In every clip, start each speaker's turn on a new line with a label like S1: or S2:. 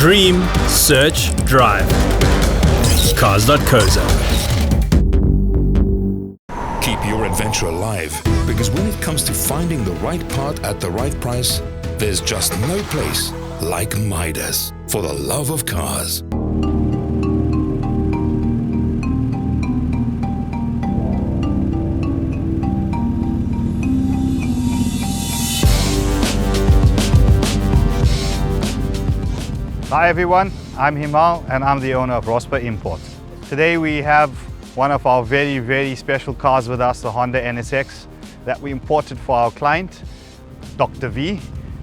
S1: Dream, search, drive. Cars.co.za.
S2: Keep your adventure alive, because when it comes to finding the right part at the right price, there's just no place like Midas for the love of cars.
S3: Hi everyone, I'm Himal and I'm the owner of Rospa Imports. Today we have one of our very special cars with us, the Honda NSX, that we imported for our client, Dr. V,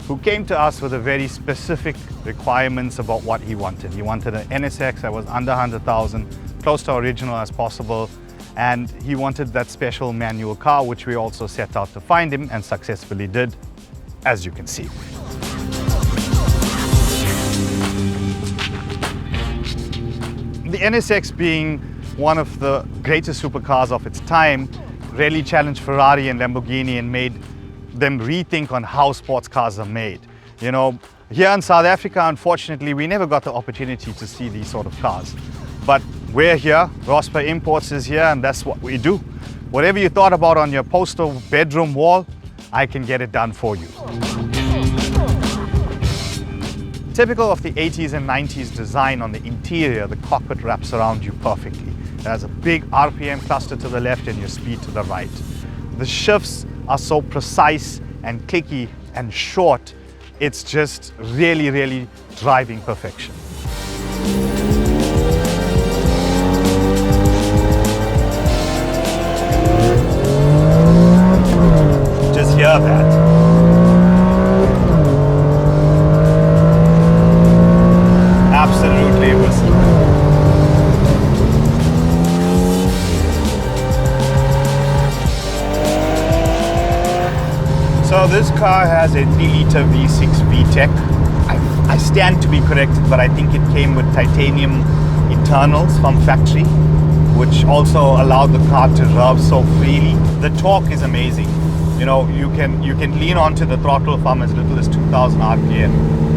S3: who came to us with a very specific requirements about what he wanted. He wanted an NSX that was under 100,000, close to original as possible, and he wanted that special manual car, which we also set out to find him and successfully did, as you can see. The NSX, being one of the greatest supercars of its time, really challenged Ferrari and Lamborghini and made them rethink on how sports cars are made. You know, here in South Africa, unfortunately, we never got the opportunity to see these sort of cars. But we're here, Rospa Imports is here, and that's what we do. Whatever you thought about on your poster bedroom wall, I can get it done for you. Typical of the 80s and 90s design on the interior, the cockpit wraps around you perfectly. It has a big RPM cluster to the left and your speed to the right. The shifts are so precise and clicky and short, it's just really driving perfection. Just hear that. Absolutely whistling. So this car has a 3-liter V6 VTEC. I stand to be corrected, but I think it came with titanium internals from factory, which also allowed the car to rev so freely. The torque is amazing. You know, you can lean onto the throttle from as little as 2,000 RPM,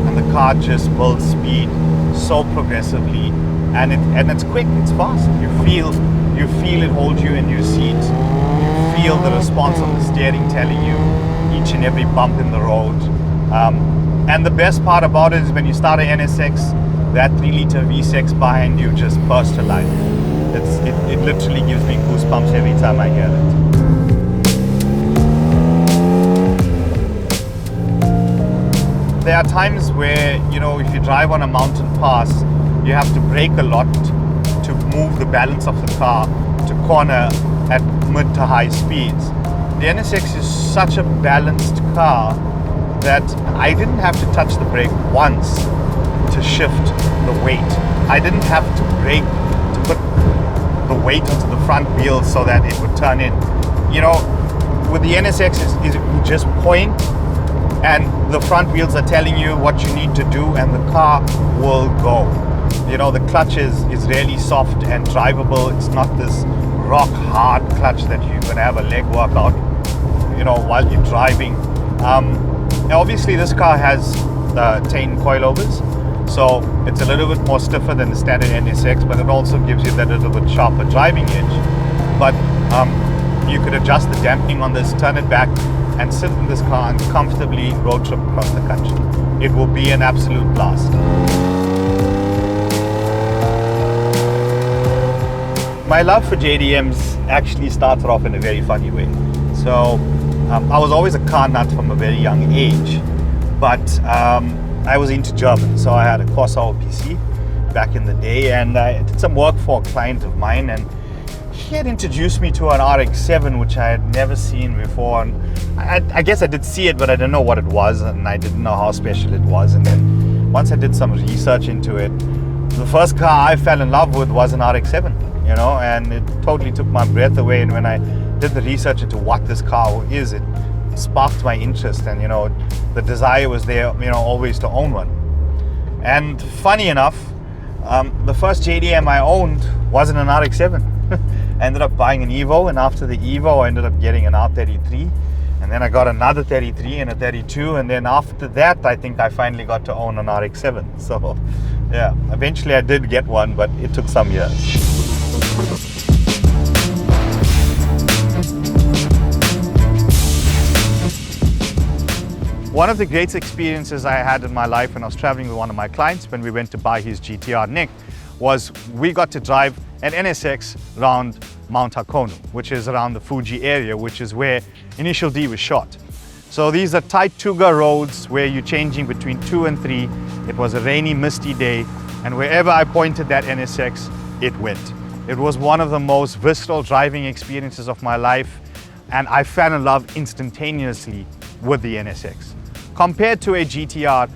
S3: and the car just builds speed so progressively, and it's quick, it's fast. You feel it hold you in your seat. You feel the response of the steering telling you each and every bump in the road. And the best part about it is when you start an NSX, that 3-liter V6 behind you just bursts to life. It literally gives me goosebumps every time I hear it. There are times where, you know, if you drive on a mountain pass, you have to brake a lot to move the balance of the car to corner at mid to high speeds. The NSX is such a balanced car that I didn't have to touch the brake once to shift the weight. I didn't have to brake to put the weight onto the front wheel so that it would turn in. You know, with the NSX, you just point, and the front wheels are telling you what you need to do, and the car will go. You know, the clutch is really soft and drivable. It's not this rock hard clutch that you're gonna have a leg workout, you know, while you're driving. Obviously this car has 10 coilovers, so it's a little bit more stiffer than the standard NSX, but it also gives you that little bit sharper driving edge. But you could adjust the damping on this, turn it back, and sit in this car and comfortably road trip across the country. It will be an absolute blast. My love for JDMs actually started off in a very funny way. So I was always a car nut from a very young age, but I was into German, so I had a Corsa PC back in the day, and I did some work for a client of mine, and he had introduced me to an RX-7, which I had never seen before. And I guess I did see it, but I didn't know what it was, and I didn't know how special it was. And then once I did some research into it, the first car I fell in love with was an RX-7, you know, and it totally took my breath away. And when I did the research into what this car is, it sparked my interest, and, you know, the desire was there, you know, always to own one. And funny enough, the first JDM I owned wasn't an RX-7. I ended up buying an Evo, and after the Evo I ended up getting an R33, and then I got another 33 and a 32, and then after that I think I finally got to own an RX-7. So Yeah, eventually I did get one, but it took some years. One of the great experiences I had in my life when I was traveling with one of my clients when we went to buy his GTR Nick was we got to drive an NSX around Mount Hakone, which is around the Fuji area, which is where Initial D was shot. So these are tight Tuga roads where you're changing between 2 and 3. It was a rainy, misty day, and wherever I pointed that NSX, it went. It was one of the most visceral driving experiences of my life, and I fell in love instantaneously with the NSX. Compared to a GTR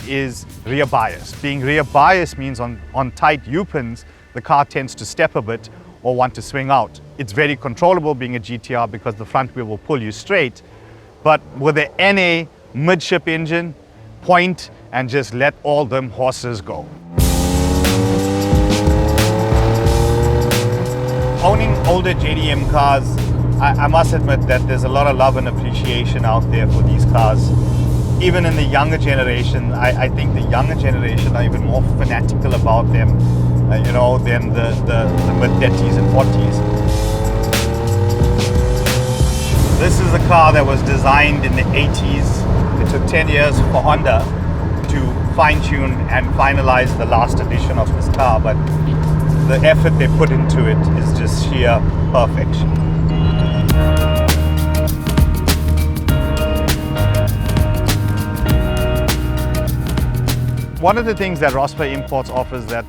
S3: is rear bias. Being rear bias means on tight U-pins, the car tends to step a bit or want to swing out. It's very controllable being a GTR because the front wheel will pull you straight. But with the NA midship engine, point and just let all them horses go. Owning older JDM cars, I must admit that there's a lot of love and appreciation out there for these cars. Even in the younger generation, I think the younger generation are even more fanatical about them, than the mid-30s and 40s. This is a car that was designed in the 80s. It took 10 years for Honda to fine-tune and finalize the last edition of this car, but the effort they put into it is just sheer perfection. One of the things that Rospa Imports offers that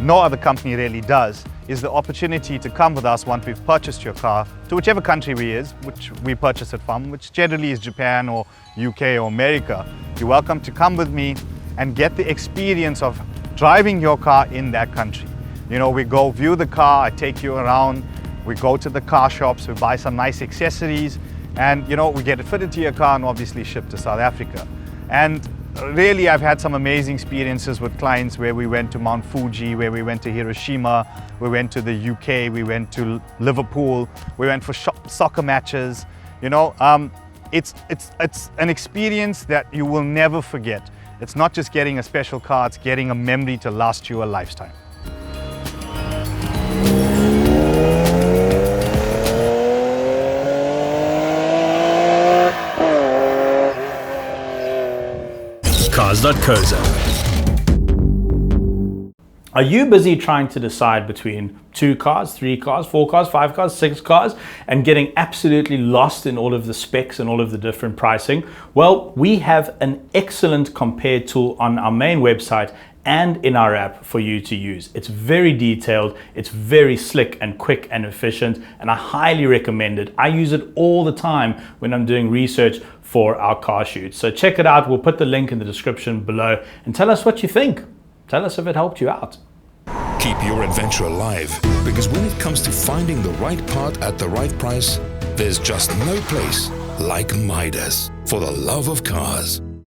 S3: no other company really does is the opportunity to come with us once we've purchased your car to whichever country which we purchase it from, which generally is Japan or UK or America. You're welcome to come with me and get the experience of driving your car in that country. We go view the car, I take you around, we go to the car shops, we buy some nice accessories, and we get it fitted to your car and obviously shipped to South Africa. And really, I've had some amazing experiences with clients where we went to Mount Fuji, where we went to Hiroshima, we went to the UK, we went to Liverpool, we went for soccer matches. It's an experience that you will never forget. It's not just getting a special car, it's getting a memory to last you a lifetime.
S1: Cars.co.za.
S4: Are you busy trying to decide between 2 cars, 3 cars, 4 cars, 5 cars, 6 cars, and getting absolutely lost in all of the specs and all of the different pricing? Well, we have an excellent compare tool on our main website and in our app for you to use. It's very detailed, it's very slick and quick and efficient, and I highly recommend it. I use it all the time when I'm doing research for our car shoots. So check it out. We'll put the link in the description below and tell us what you think. Tell us if it helped you out.
S2: Keep your adventure alive, because when it comes to finding the right part at the right price, there's just no place like Midas. For the love of cars.